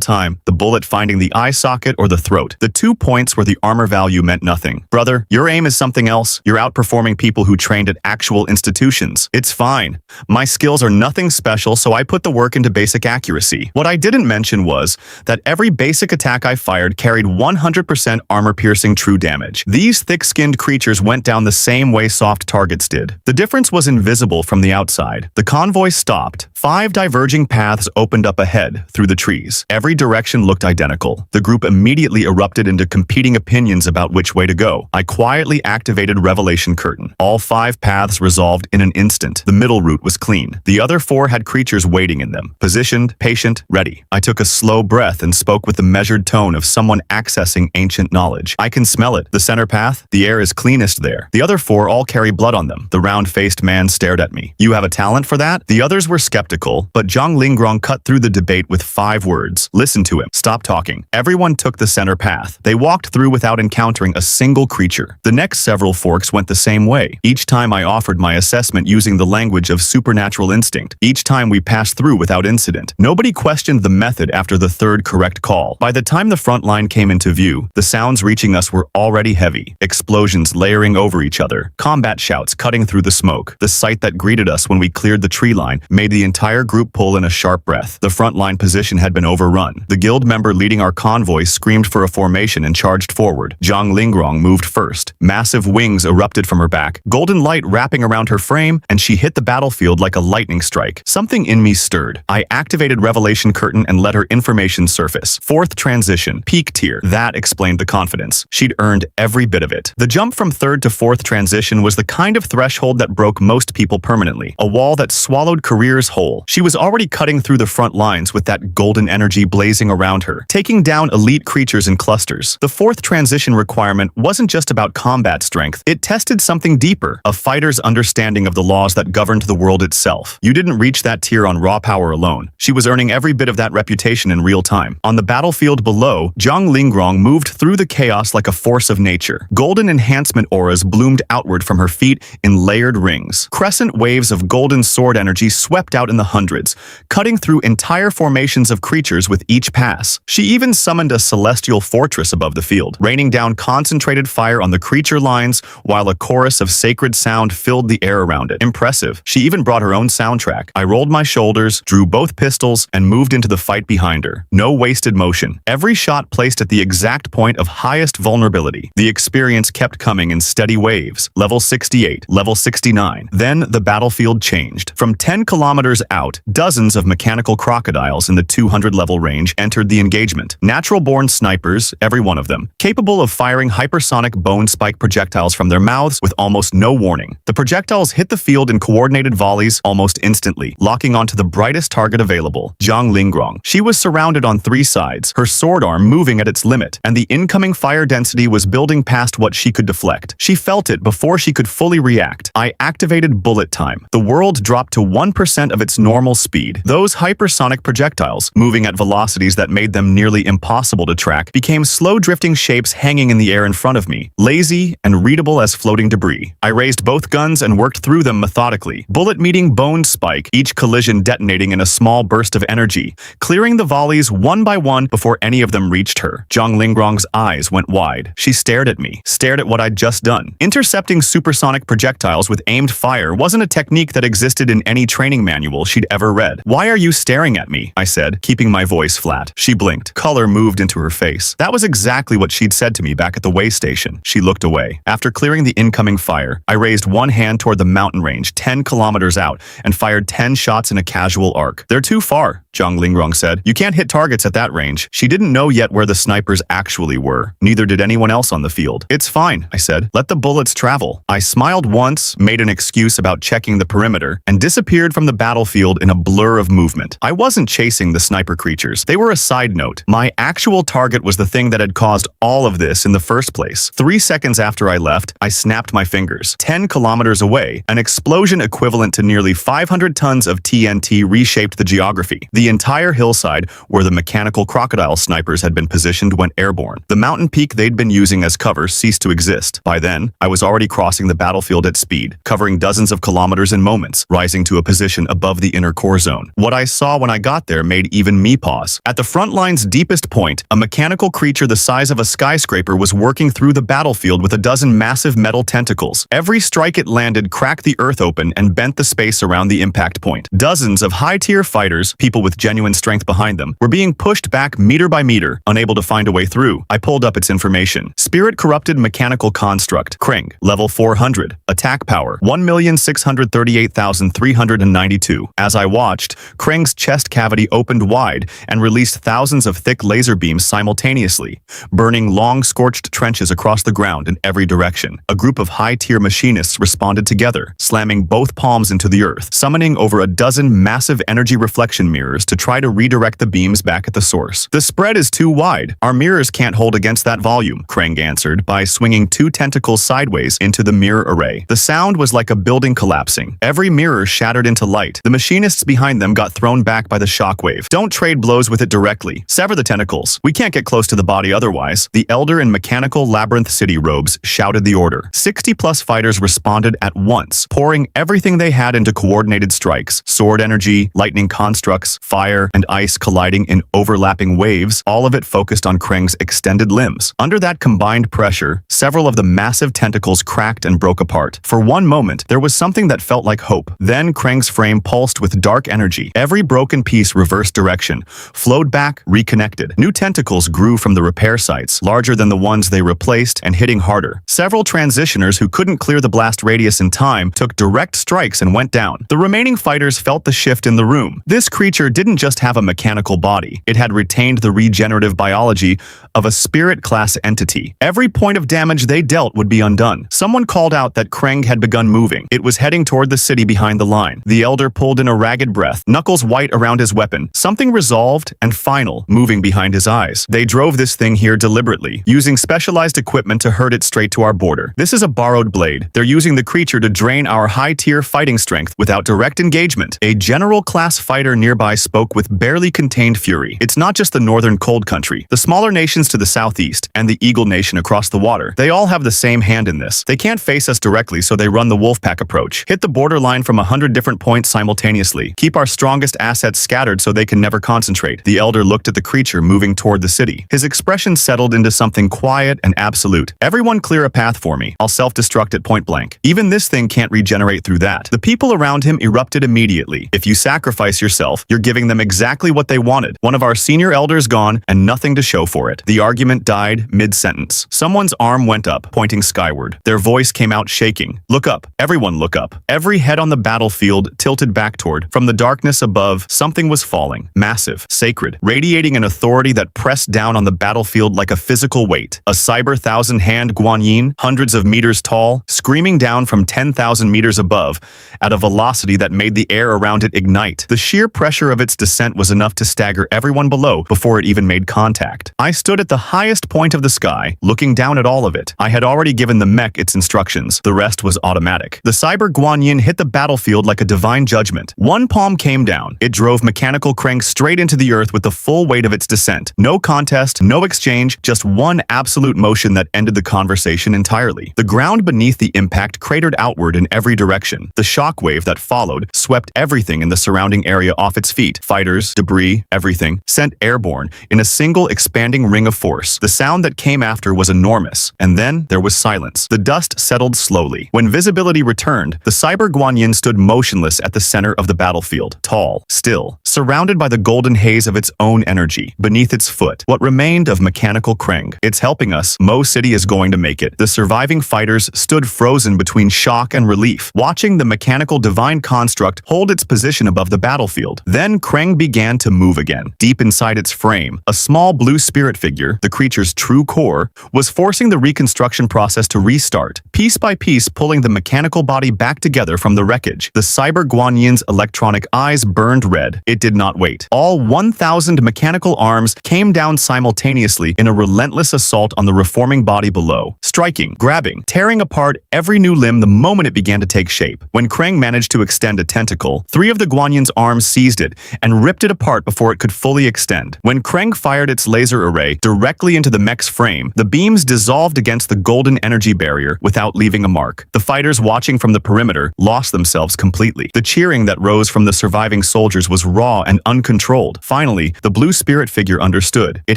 time, the bullet finding the eye socket or the throat. The 2 points where the armor value meant nothing. Brother, your aim is something else. You're outperforming people who trained at actual institutions. It's fine. My skills are nothing special, so I put the work into basic accuracy. What I didn't mention was that every basic attack I fired carried 100% armor-piercing true damage. These thick-skinned creatures went down the same way soft targets did. The difference was invisible from the outside. The convoy stopped. 5 diverging paths opened up ahead through the trees. Every direction looked identical. The group immediately erupted into competing opinions about which way to go. I quietly activated Revelation Curtain. All 5 paths resolved in an instant. The middle route was clean. The other 4 had creatures waiting in them. Positioned, patient, ready. I took a slow breath and spoke with the measured tone of someone accessing ancient knowledge. I can smell it. The center path, the air is cleanest there. The other 4 all carry blood on them. The round-faced man stared at me. You have a talent for that? The others were skeptical, but Zhang Lingrong cut through the debate with 5 words. Listen to him. Stop talking. Everyone took the center path. They walked through without encountering a single creature. The next several forks went the same way. Each time I offered my assessment using the language of supernatural instinct. Each time we passed through without incident. Nobody questioned the method after the 3rd correct call. By the time the front line came into view, the sounds reaching us were already heavy. Explosions layering over each other. Combat shouts cutting through the smoke. The sight that greeted us when we cleared the tree line made the entire group pull in a sharp breath. The front line position had been overrun. The guild member leading our convoy screamed for a formation and charged forward. Zhang Lingrong moved first. Massive wings erupted from her back, golden light wrapping around her frame, and she hit the battlefield like a lightning strike. Something in me stirred. I activated Revelation Curtain and let her information surface. 4th transition, peak tier. That explained the confidence. She'd earned every bit of it. The jump from 3rd to 4th transition was the kind of threshold that broke most people permanently. A wall that swallowed careers whole. She was already cutting through the front lines with that golden energy blazing around her, taking down elite creatures in clusters. The 4th transition requirement wasn't just about combat strength. It tested something deeper, a fighter's understanding of the laws that governed the world itself. You didn't reach that tier on raw power alone. She was earning every bit of that reputation in real time. On the battlefield below, Zhang Lingrong moved through the chaos like a force of nature. Golden enhancement auras bloomed outward from her feet in layered rings. Crescent waves of golden sword energy swept out in the hundreds, cutting through entire formations of creatures with each pass. She even summoned a celestial fortress above the field, raining down concentrated fire on the creature lines while a chorus of sacred sound filled the air around it. Impressive. She even brought her own soundtrack. I rolled my shoulders, drew both pistols, and moved into the fight behind her. No wasted motion. Every shot placed at the exact point of highest vulnerability. The experience kept coming in steady waves. Level 68, level 69. Then the battlefield changed. From 10 kilometers out, dozens of mechanical crocodiles in the 200-level range entered the engagement. Natural-born snipers, every one of them, capable of firing hypersonic bone spike projectiles from their mouths with almost no warning. The projectiles hit the field in coordinated volleys almost instantly, locking onto the brightest target available, Zhang Lingrong. She was surrounded on 3 sides, her sword arm moving at its limit, and the incoming fire density was building past what she could deflect. She felt it before she could fully react. I activated bullet time. The world dropped to 1% of its normal speed. Those hypersonic projectiles, moving at velocities that made them nearly impossible to track, became slow drifting shapes hanging in the air in front of me, lazy and readable as floating debris. I raised both guns and worked through them methodically, bullet meeting bone spike, each collision detonating in a small burst of energy, clearing the volleys one by one before any of them reached her. Zhang Lingrong's eyes went wide. She stared at me, stared at what I'd just done. Intercepting supersonic projectiles with aimed fire wasn't a technique that existed in any training manual she'd ever read. "Why are you staring at me?" I said, keeping my voice flat. She blinked. Color moved into her face. That was exactly what she'd said to me back at the way station. She looked away. After clearing the incoming fire, I raised one hand toward the mountain range 10 kilometers out and fired 10 shots in a casual arc. "They're too far," Zhang Lingrong said. "You can't hit targets at that range." She didn't know yet where the snipers actually were. Neither did anyone else on the field. "It's fine," I said. "Let the bullets travel." I smiled once, made an excuse about checking the perimeter, and disappeared from the battlefield in a blur of movement. I wasn't chasing the sniper creatures. They were a side note. My actual target was the thing that had caused all of this in the first place. 3 seconds after I left, I snapped my fingers. 10 kilometers away, an explosion equivalent to nearly 500 tons of TNT reshaped the geography. The entire hillside where the mechanical crocodile snipers had been positioned went airborne. The mountain peak they'd been using as cover ceased to exist. By then, I was already crossing the battlefield at speed, covering dozens of kilometers in moments, rising to a position above the inner core zone. What I saw when I got there made even me pause. At the front line's deepest point, a mechanical creature the size of a skyscraper was working through the battlefield with a dozen massive metal tentacles. Every strike it landed cracked the earth open and bent the space around the impact point. Dozens of high-tier fighters, people with genuine strength behind them, were being pushed back meter by meter, unable to find a way through. I pulled up its information. Spirit-corrupted mechanical construct, Krang, level 400, attack power, 1,638,392. As I watched, Krang's chest cavity opened wide and released thousands of thick laser beams simultaneously, burning long scorched trenches across the ground in every direction. A group of high-tier machinists responded together, slamming both palms into the earth, summoning over a dozen massive energy reflection mirrors to try to redirect the beams back at the source. "The spread is too wide. Our mirrors can't hold against that volume," Krang answered by swinging 2 tentacles sideways into the mirror array. The sound was like a building collapsing. Every mirror shattered into light. The machinists behind them got thrown back by the shockwave. "Don't trade blows with it directly. Sever the tentacles. We can't get close to the body otherwise." The elder in mechanical labyrinth city robes shouted the order. 60-plus fighters responded at once, pouring everything they had into coordinated strikes. Sword energy, lightning constructs, fire, and ice colliding in overlapping waves, all of it focused on Krang's extended limbs. Under that combined pressure, several of the massive tentacles cracked and broke apart. For one moment, there was something that felt like hope. Then Krang's frame pulsed with dark energy. Every broken piece reversed direction, flowed back, reconnected. New tentacles grew from the repair sites, larger than the ones they replaced and hitting harder. Several transitioners who couldn't clear the blast radius in time took direct strikes and went down. The remaining fighters felt the shift in the room. This creature didn't just have a mechanical body. It had retained the regenerative biology of a spirit-class entity. Every point of damage they dealt would be undone. Someone called out that Krang had begun moving. It was heading toward the city behind the line. The elder pulled in a ragged breath, knuckles white around his weapon. Something resolved and final, moving behind his eyes. "They drove this thing here deliberately, using specialized equipment to herd it straight to our border. This is a borrowed blade. They're using the creature to drain our high-tier fighting strength without direct engagement." A general-class fighter nearby spoke with barely contained fury. "It's not just the northern cold country. The smaller nations to the southeast and the Eagle Nation across the water, they all have the same hand in this. They can't face us directly, so they run the Wolfpack approach. Hit the borderline from 100 different points simultaneously. Keep our strongest assets scattered so they can never concentrate." The elder looked at the creature moving toward the city. His expression settled into something quiet and absolute. "Everyone clear a path for me. I'll self-destruct at point blank. Even this thing can't regenerate through that." The people around him erupted immediately. "If you sacrifice yourself, you're giving them exactly what they wanted. One of our senior elders gone and nothing to show for it." The argument died mid-sentence. Someone's arm went up, pointing skyward. Their voice came out shaking. "Look up. Everyone look up." Every head on the battlefield tilted back toward. From the darkness above, something was falling. Massive, sacred, radiating an authority that pressed down on the battlefield like a physical weight. A cyber thousand-hand Guanyin, hundreds of meters tall, screaming down from 10,000 meters above at a velocity that made the air around it ignite. The sheer pressure of its its descent was enough to stagger everyone below before it even made contact. I stood at the highest point of the sky, looking down at all of it. I had already given the mech its instructions. The rest was automatic. The Cyber Guanyin hit the battlefield like a divine judgment. One palm came down. It drove mechanical Krang straight into the earth with the full weight of its descent. No contest, no exchange, just one absolute motion that ended the conversation entirely. The ground beneath the impact cratered outward in every direction. The shockwave that followed swept everything in the surrounding area off its feet. Fighters, debris, everything, sent airborne in a single expanding ring of force. The sound that came after was enormous, and then there was silence. The dust settled slowly. When visibility returned, the Cyber Guanyin stood motionless at the center of the battlefield, tall, still, surrounded by the golden haze of its own energy. Beneath its foot, what remained of mechanical Krang. It's helping us. Mo City is going to make it. The surviving fighters stood frozen between shock and relief, watching the mechanical divine construct hold its position above the battlefield. Then Krang began to move again. Deep inside its frame, a small blue spirit figure, the creature's true core, was forcing the reconstruction process to restart, piece by piece pulling the mechanical body back together from the wreckage. The Cyber Guanyin's electronic eyes burned red. It did not wait. All 1,000 mechanical arms came down simultaneously in a relentless assault on the reforming body below, striking, grabbing, tearing apart every new limb the moment it began to take shape. When Krang managed to extend a tentacle, 3 of the Guanyin's arms seized it and ripped it apart before it could fully extend. When Krang fired its laser array directly into the mech's frame, the beams dissolved against the golden energy barrier without leaving a mark. The fighters watching from the perimeter lost themselves completely. The cheering that rose from the surviving soldiers was raw and uncontrolled. Finally, the blue spirit figure understood. It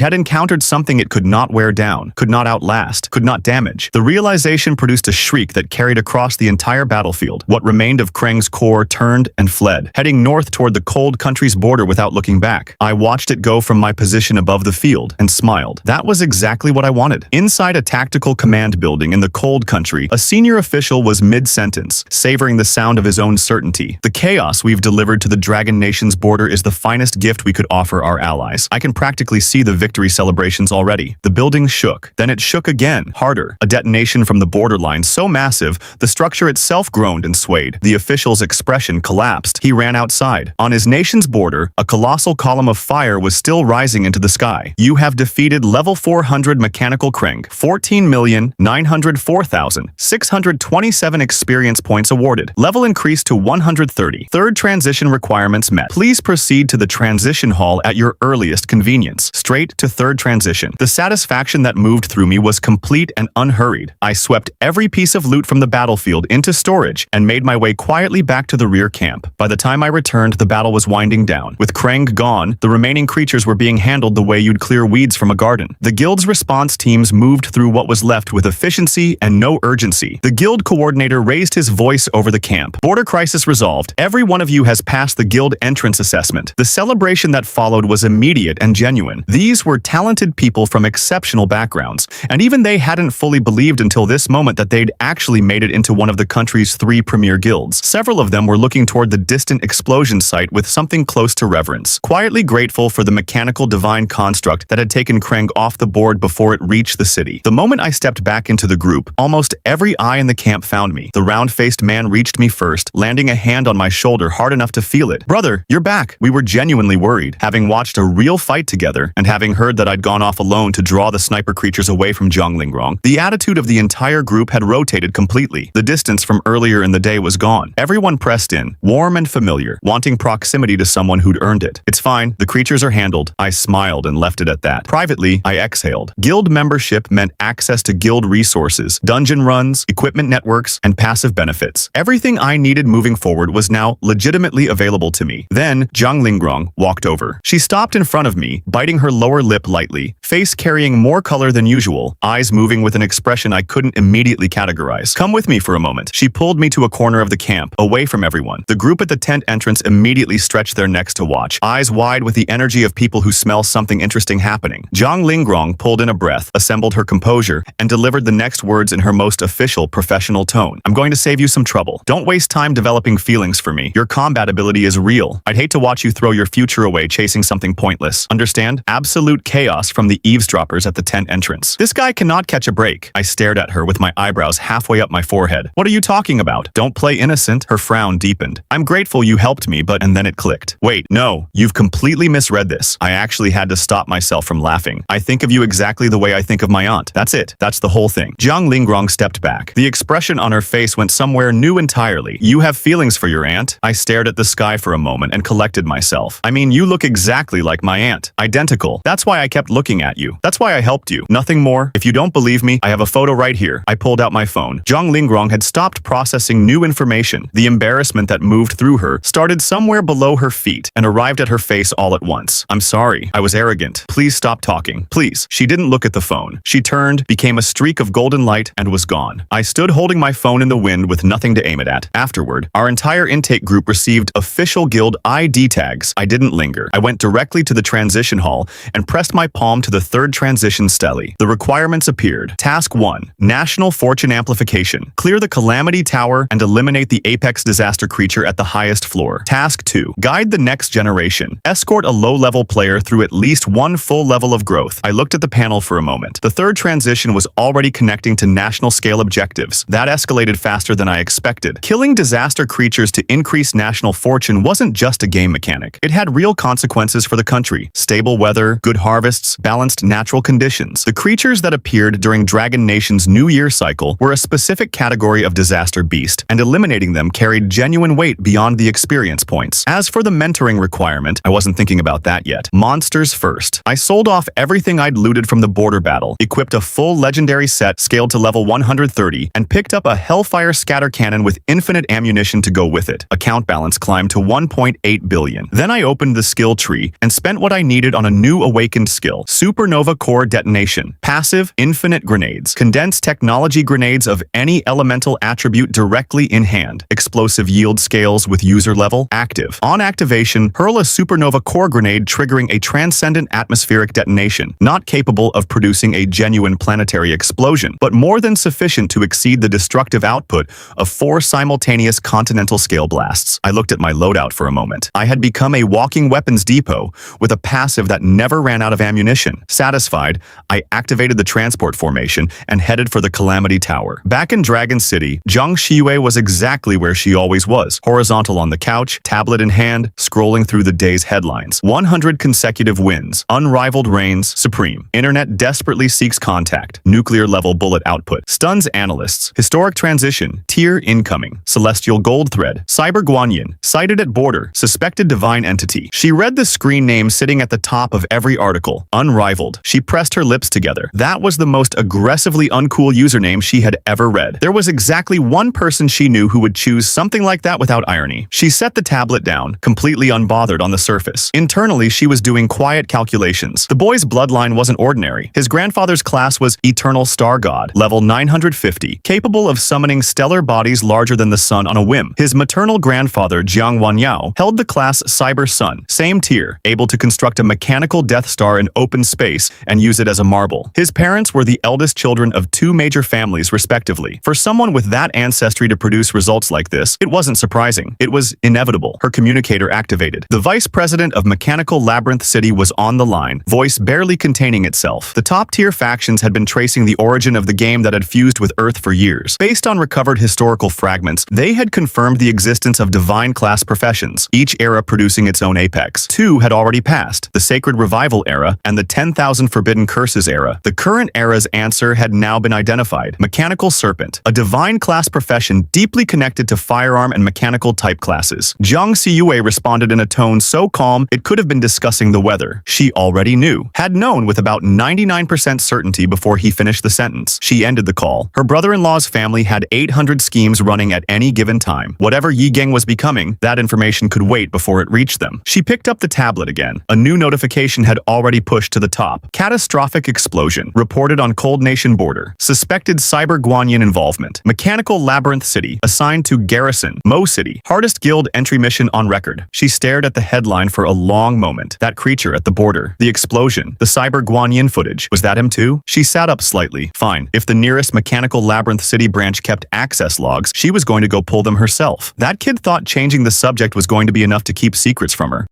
had encountered something it could not wear down, could not outlast, could not damage. The realization produced a shriek that carried across the entire battlefield. What remained of Krang's core turned and fled, heading north toward the cold country's border without looking back. I watched it go from my position above the field and smiled. That was exactly what I wanted. Inside a tactical command building in the cold country, a senior official was mid-sentence, savoring the sound of his own certainty. The chaos we've delivered to the Dragon Nation's border is the finest gift we could offer our allies. I can practically see the victory celebrations already. The building shook. Then it shook again, harder. A detonation from the borderline so massive, the structure itself groaned and swayed. The official's expression collapsed. He ran outside. On his nation's border, a colossal column of fire was still rising into the sky. You have defeated level 400 mechanical Krang. 14,904,627 experience points awarded. Level increased to 130. Third transition requirements met. Please proceed to the transition hall at your earliest convenience. Straight to third transition. The satisfaction that moved through me was complete and unhurried. I swept every piece of loot from the battlefield into storage and made my way quietly back to the rear camp. By the time I returned, the battle was winding down. With Krang gone, the remaining creatures were being handled the way you'd clear weeds from a garden. The guild's response teams moved through what was left with efficiency and no urgency. The guild coordinator raised his voice over the camp. Border crisis resolved. Every one of you has passed the guild entrance assessment. The celebration that followed was immediate and genuine. These were talented people from exceptional backgrounds, and even they hadn't fully believed until this moment that they'd actually made it into one of the country's 3 premier guilds. Several of them were looking toward the distant explosion site with something close to reverence, quietly grateful for the mechanical divine construct that had taken Krang off the board before it reached the city. The moment I stepped back into the group, almost every eye in the camp found me. The round-faced man reached me first, landing a hand on my shoulder hard enough to feel it. "Brother, you're back." We were genuinely worried, having watched a real fight together and having heard that I'd gone off alone to draw the sniper creatures away from Zhonglingrong. The attitude of the entire group had rotated completely. The distance from earlier in the day was gone. Everyone pressed in, warm and familiar, wanting proximity to someone who'd earned it. "It's fine, the creatures are handled." I smiled and left it at that. Privately, I exhaled. Guild membership meant access to guild resources, dungeon runs, equipment networks, and passive benefits. Everything I needed moving forward was now legitimately available to me. Then, Zhonglingrong walked over. She stopped in front of me, biting her lower lip lightly, face carrying more color than usual, eyes moving with an expression I couldn't immediately categorize. "Come with me for a moment." She pulled me to a corner of the camp, away from everyone. The group at the tent entrance immediately stretched their necks to watch, eyes wide with the energy of people who smell something interesting happening. Zhonglingrong pulled in a breath, assembled her composure, and delivered the next words in her most official, professional tone. "I'm going to save you some trouble. Don't waste time developing feelings for me. Your combat ability is real. I'd hate to watch you throw your future away chasing something pointless. Understand? Absolute chaos from the eavesdroppers at the tent entrance. This guy cannot catch a break." I stared at her with my eyebrows halfway up my forehead. "What are you talking about? Don't play innocent." Her frown deepened. "I'm grateful you helped me, but..." And then it clicked. panicked. Wait, no, you've completely misread this. I actually had to stop myself from laughing. I think of you exactly the way I think of my aunt. That's it. That's the whole thing. Jiang Lingrong stepped back. The expression on her face went somewhere new entirely. You have feelings for your aunt? I stared at the sky for a moment and collected myself. I mean, you look exactly like my aunt. Identical. That's why I kept looking at you. That's why I helped you. Nothing more. If you don't believe me, I have a photo right here. I pulled out my phone. Jiang Lingrong had stopped processing new information. The embarrassment that moved through her started somewhere below her feet and arrived at her face all at once. I'm sorry. I was arrogant. Please stop talking. Please. She didn't look at the phone. She turned, became a streak of golden light, and was gone. I stood holding my phone in the wind with nothing to aim it at. Afterward, our entire intake group received official guild ID tags. I didn't linger. I went directly to the transition hall and pressed my palm to the third transition stele. The requirements appeared. Task 1. National Fortune Amplification. Clear the Calamity Tower and eliminate the apex disaster creature at the highest floor. Task 2. Guide the next generation. Escort a low-level player through at least one full level of growth. I looked at the panel for a moment. The third transition was already connecting to national-scale objectives. That escalated faster than I expected. Killing disaster creatures to increase national fortune wasn't just a game mechanic. It had real consequences for the country. Stable weather, good harvests, balanced natural conditions. The creatures that appeared during Dragon Nation's New Year cycle were a specific category of disaster beast, and eliminating them carried genuine weight beyond the experience points. As for the mentoring requirement, I wasn't thinking about that yet. Monsters first. I sold off everything I'd looted from the border battle, equipped a full legendary set scaled to level 130, and picked up a Hellfire scatter cannon with infinite ammunition to go with it. Account balance climbed to 1.8 billion. Then I opened the skill tree and spent what I needed on a new awakened skill, Supernova Core Detonation. Passive, infinite grenades. Condensed technology grenades of any elemental attribute directly in hand. Explosive yield scales with user level. Active. On activation, hurl a Supernova Core grenade triggering a transcendent atmospheric detonation, not capable of producing a genuine planetary explosion, but more than sufficient to exceed the destructive output of 4 simultaneous continental scale blasts. I looked at my loadout for a moment. I had become a walking weapons depot with a passive that never ran out of ammunition. Satisfied, I activated the transport formation and headed for the Calamity Tower. Back in Dragon City, Zhang Xiyue was exactly where she always was, horizontal on the couch, tablet in hand, scrolling through the day's headlines. 100 consecutive wins, unrivaled reigns, supreme. Internet desperately seeks contact, nuclear level bullet output, stuns analysts, historic transition, tier incoming, celestial gold thread, cyber Guanyin, sighted at border, suspected divine entity. She read the screen name sitting at the top of every article, unrivaled. She pressed her lips together. That was the most aggressively uncool username she had ever read. There was exactly one person she knew who would choose something like that without irony. She set the tablet down, completely unbothered on the surface. Internally, she was doing quiet calculations. The boy's bloodline wasn't ordinary. His grandfather's class was Eternal Star God, level 950, capable of summoning stellar bodies larger than the sun on a whim. His maternal grandfather, Jiang Wanyao, held the class Cyber Sun, same tier, able to construct a mechanical Death Star in open space and use it as a marble. His parents were the eldest children of 2 major families, respectively. For someone with that ancestry to produce results like this, it wasn't surprising. It was inevitable. Her communicator activated. The vice president of Mechanical Labyrinth City was on the line, voice barely containing itself. The top-tier factions had been tracing the origin of the game that had fused with Earth for years. Based on recovered historical fragments, they had confirmed the existence of divine-class professions, each era producing its own apex. 2 had already passed, the Sacred Revival era and the 10,000 Forbidden Curses era. The current era's answer had now been identified. Mechanical Serpent, a divine-class profession deeply connected to firearm and mechanical type classes. Zhang Xiyue responded in a tone so calm it could have been discussing the weather. She already knew. Had known with about 99% certainty before he finished the sentence. She ended the call. Her brother-in-law's family had 800 schemes running at any given time. Whatever Yi Gang was becoming, that information could wait before it reached them. She picked up the tablet again. A new notification had already pushed to the top. Catastrophic explosion. Reported on Cold Nation border. Suspected cyber Guanyin involvement. Mechanical Labyrinth City. Assigned to Garrison. Mo City. Hardest guild entry mission on record. She stared at the headline for a long moment. That creature at the border. The explosion. The cyber Guanyin footage. Was that him too? She sat up slightly. Fine. If the nearest Mechanical Labyrinth City branch kept access logs, she was going to go pull them herself. That kid thought changing the subject was going to be enough to keep secrets from her.